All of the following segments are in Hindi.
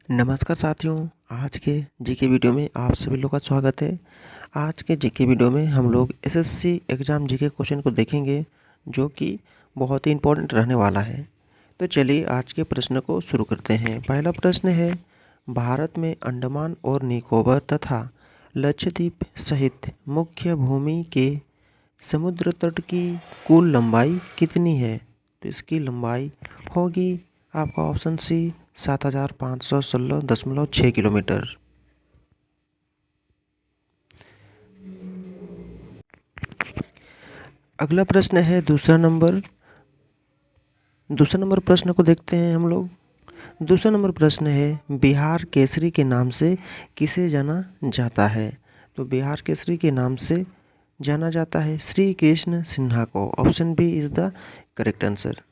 नमस्कार साथियों, आज के जीके वीडियो में आप सभी लोग का स्वागत है। आज के जीके वीडियो में हम लोग एसएससी एग्ज़ाम जीके क्वेश्चन को देखेंगे जो कि बहुत ही इम्पोर्टेंट रहने वाला है। तो चलिए आज के प्रश्न को शुरू करते हैं। पहला प्रश्न है, भारत में अंडमान और निकोबार तथा लक्षद्वीप सहित मुख्य भूमि के समुद्र तट की कुल लंबाई कितनी है? तो इसकी लंबाई होगी आपका ऑप्शन सी 7516.6 किलोमीटर। अगला प्रश्न है दूसरा नंबर प्रश्न को देखते हैं हम लोग। दूसरा नंबर प्रश्न है, बिहार केसरी के नाम से किसे जाना जाता है? तो बिहार केसरी के नाम से जाना जाता है श्री कृष्ण सिन्हा को। Option B is the correct answer.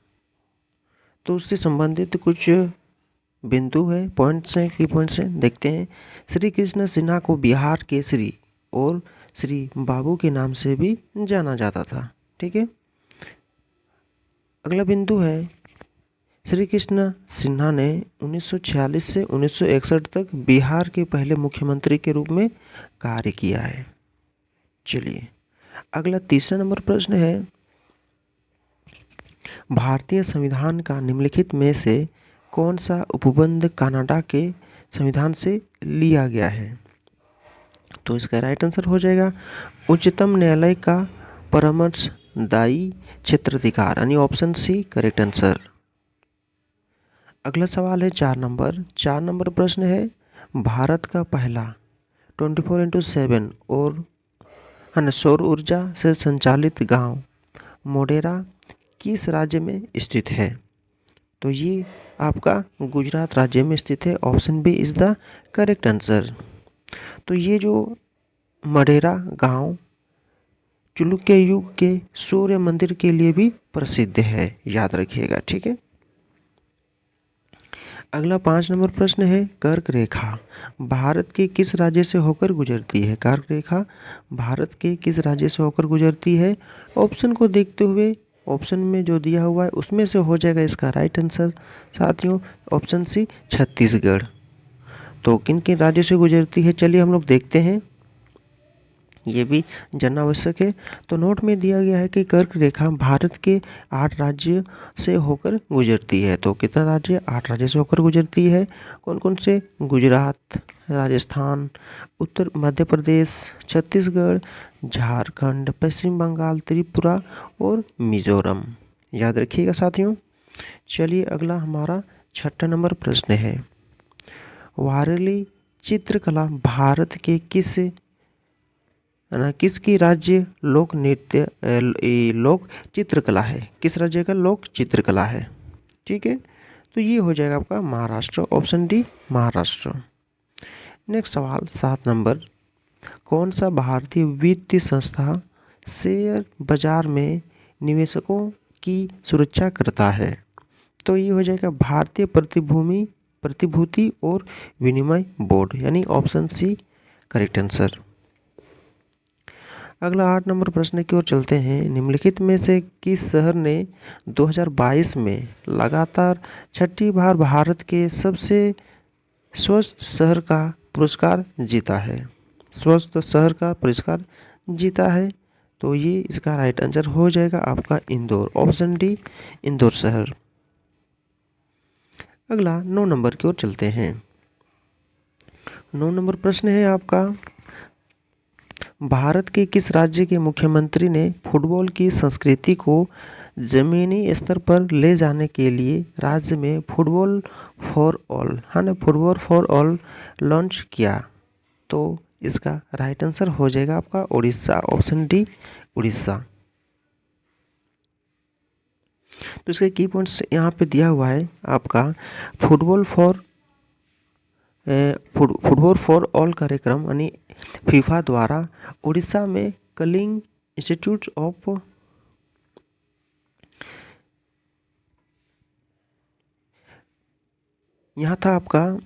तो उससे संबंधित कुछ बिंदु है, पॉइंट्स हैं, की पॉइंट्स हैं, देखते हैं। श्री कृष्ण सिन्हा को बिहार केसरी और श्री बाबू के नाम से भी जाना जाता था। ठीक है। अगला बिंदु है, श्री कृष्ण सिन्हा ने 1946 से 1961 तक बिहार के पहले मुख्यमंत्री के रूप में कार्य किया है। चलिए अगला तीसरा नंबर प्रश्न है, भारतीय संविधान का निम्नलिखित में से कौन सा उपबंध कनाडा के संविधान से लिया गया है? तो इसका राइट आंसर हो जाएगा उच्चतम न्यायालय का परामर्शदायी क्षेत्राधिकार, यानी ऑप्शन सी करेक्ट आंसर। अगला सवाल है चार नंबर प्रश्न है, भारत का पहला 24x7 और सौर ऊर्जा से संचालित गांव मोढेरा किस राज्य में स्थित है? तो ये आपका गुजरात राज्य में स्थित है। Option B is the correct answer. तो ये जो मोढेरा गांव चालुक्य युग के सूर्य मंदिर के लिए भी प्रसिद्ध है, याद रखिएगा। ठीक है। अगला 5 नंबर प्रश्न है, कर्क रेखा भारत के किस राज्य से होकर गुजरती है? कर्क रेखा भारत के किस राज्य से होकर गुजरती है? ऑप्शन को देखते हुए ऑप्शन में जो दिया हुआ है उसमें से हो जाएगा इसका राइट आंसर साथियों, ऑप्शन सी छत्तीसगढ़। तो किन किन राज्यों से गुजरती है, चलिए हम लोग देखते हैं, ये भी जानना आवश्यक है। तो नोट में दिया गया है कि कर्क रेखा भारत के 8 राज्य से होकर गुजरती है। तो कितना राज्य? 8 राज्य से होकर गुजरती है। कौन कौन से? गुजरात, राजस्थान, उत्तर मध्य प्रदेश, छत्तीसगढ़, झारखंड, पश्चिम बंगाल, त्रिपुरा और मिजोरम। याद रखिएगा साथियों। चलिए अगला हमारा 6 नंबर प्रश्न है, वारली चित्रकला भारत के किसकी राज्य लोक नृत्य लोक चित्रकला है? किस राज्य का लोक चित्रकला है? ठीक है। तो ये हो जाएगा आपका Maharashtra, option D Maharashtra. Next सवाल 7 नंबर, कौन सा भारतीय वित्तीय संस्था शेयर बाजार में निवेशकों की सुरक्षा करता है? तो ये हो जाएगा भारतीय प्रतिभूति और विनिमय बोर्ड, यानी ऑप्शन सी करेक्ट आंसर। अगला 8 नंबर प्रश्न की ओर चलते हैं, निम्नलिखित में से किस शहर ने 2022 में लगातार 6ठी बार भारत के सबसे स्वस्थ शहर का पुरस्कार जीता है? स्वस्थ शहर का पुरस्कार जीता है। तो ये इसका राइट आंसर हो जाएगा आपका इंदौर, ऑप्शन डी इंदौर शहर। अगला 9 नंबर की ओर चलते हैं। 9 नंबर प्रश्न है आपका, भारत के किस राज्य के मुख्यमंत्री ने फुटबॉल की संस्कृति को जमीनी स्तर पर ले जाने के लिए राज्य में फुटबॉल फॉर ऑल लॉन्च किया? तो इसका राइट आंसर हो जाएगा आपका उड़ीसा, ऑप्शन डी उड़ीसा। तो इसके की पॉइंट्स यहाँ पे दिया हुआ है आपका, फुटबॉल फॉर ऑल कार्यक्रम यानी फीफा द्वारा उड़ीसा में कलिंग इंस्टीट्यूट ऑफ यहाँ था आपका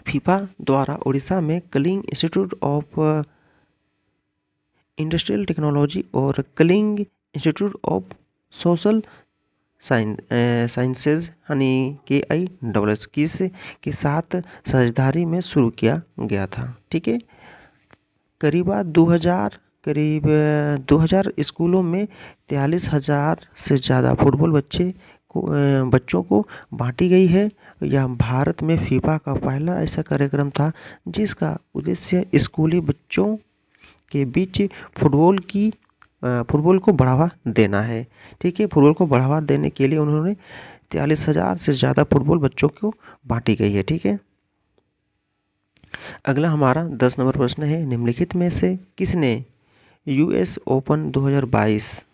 फीफा द्वारा उड़ीसा में Kalinga institute of industrial technology और Kalinga institute of social sciences KISS KISS के साथ साझेदारी में शुरू किया गया था। ठीक है, करीब 2000 स्कूलों में 43,000 से ज़्यादा फुटबॉल बच्चों को बांटी गई है। यह भारत में फीफा का पहला ऐसा कार्यक्रम था जिसका उद्देश्य स्कूली बच्चों के बीच फुटबॉल को बढ़ावा देना है। ठीक है, फुटबॉल को बढ़ावा देने के लिए उन्होंने 43,000 से ज़्यादा फुटबॉल बच्चों को बांटी गई है। ठीक है, अगला हमारा 10 नंबर प्रश्न है, निम्नलिखित में से किसने US ओपन 2022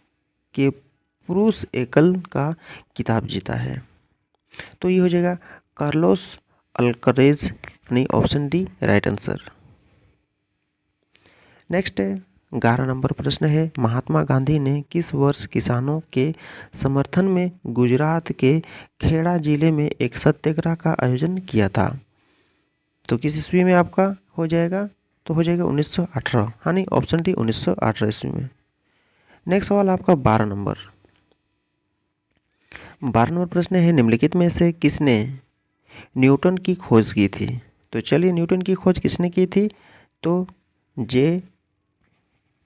के पुरुष एकल का खिताब जीता है? तो ये हो जाएगा कार्लोस अल्करेज, यानी option D right answer. Next 11 number प्रश्न है, महात्मा गांधी ने किस वर्ष किसानों के समर्थन में गुजरात के खेड़ा जिले में एक सत्याग्रह का आयोजन किया था? तो किस ईस्वी में आपका हो जाएगा? तो हो जाएगा 1918, यानी ऑप्शन डी 1918 ईस्वी में। नेक्स्ट सवाल आपका 12 नंबर प्रश्न है, निम्नलिखित में से किसने न्यूटन की खोज की थी? तो चलिए, न्यूटन की खोज किसने की थी? तो जे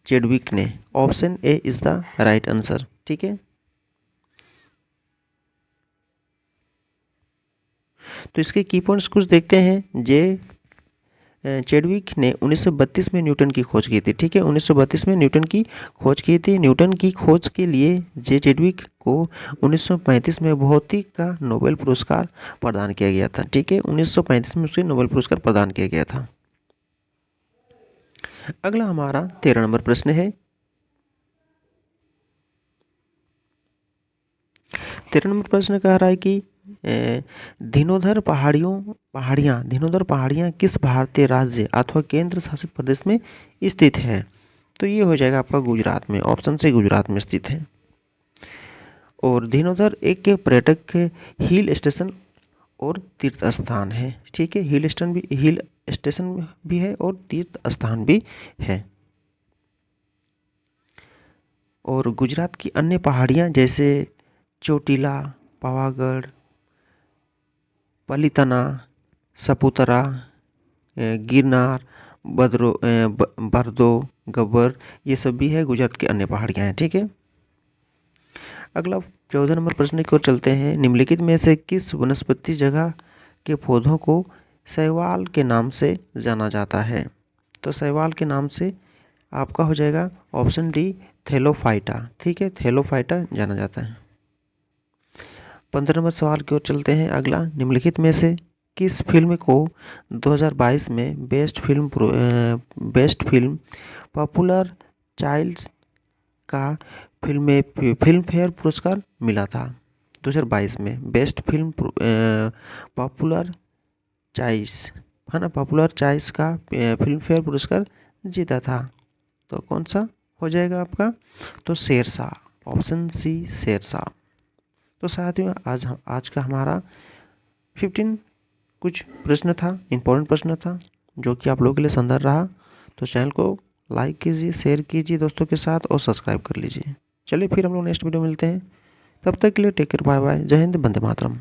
चेडविक ने। Option A is the right answer. ठीक है, तो इसके की पॉइंट्स कुछ देखते हैं। जे चेडविक ने 1932 में न्यूटन की खोज की थी। ठीक है, 1932 में न्यूटन की खोज की थी। न्यूटन की खोज के लिए जे चेडविक को 1935 में भौतिकी का नोबेल पुरस्कार प्रदान किया गया था। ठीक है, 1935 में उसे नोबेल पुरस्कार प्रदान किया गया था। अगला हमारा 13 नंबर प्रश्न है, 13 नंबर प्रश्न कह रहा है कि धीनोधर पहाड़ियाँ किस भारतीय राज्य अथवा केंद्र शासित प्रदेश में स्थित है? तो ये हो जाएगा आपका गुजरात में। ऑप्शन से गुजरात में स्थित है। और धीनोधर एक पर्यटक हिल स्टेशन और तीर्थ स्थान है। ठीक है, हिल स्टेशन भी है और तीर्थ स्थान भी है। और गुजरात की अन्य पहाड़ियाँ जैसे चोटीला, पावागढ़, पलितना, सपुतरा, गिरनार, बरदो, गब्बर, ये सब भी है गुजरात की अन्य पहाड़ियाँ हैं। ठीक है, अगला 14 नंबर प्रश्न की ओर चलते हैं, निम्नलिखित में से किस वनस्पति जगह के पौधों को शैवाल के नाम से जाना जाता है? तो शैवाल के नाम से आपका हो जाएगा ऑप्शन डी थैलोफाइटा। ठीक है, थैलोफाइटा जाना जाता है। 15 नंबर सवाल की ओर चलते हैं। अगला, निम्नलिखित में से किस फिल्म को 2022 में बेस्ट फिल्म पॉपुलर चाइल्ड का फिल्म फेयर पुरस्कार मिला था? 2022 में बेस्ट फिल्म पॉपुलर चॉइस, है ना, पॉपुलर चॉइस का फिल्म फेयर पुरस्कार जीता था। तो कौन सा हो जाएगा आपका? तो शेरशाह, ऑप्शन सी शेरशाह। तो साथियों, आज का हमारा 15 कुछ प्रश्न था, इम्पोर्टेंट प्रश्न था, जो कि आप लोगों के लिए शानदार रहा। तो चैनल को लाइक कीजिए, शेयर कीजिए दोस्तों के साथ और सब्सक्राइब कर लीजिए। चलिए फिर हम लोग नेक्स्ट वीडियो मिलते हैं। तब तक के लिए टेक केयर, बाय बाय, जय हिंद, वंदे मातरम।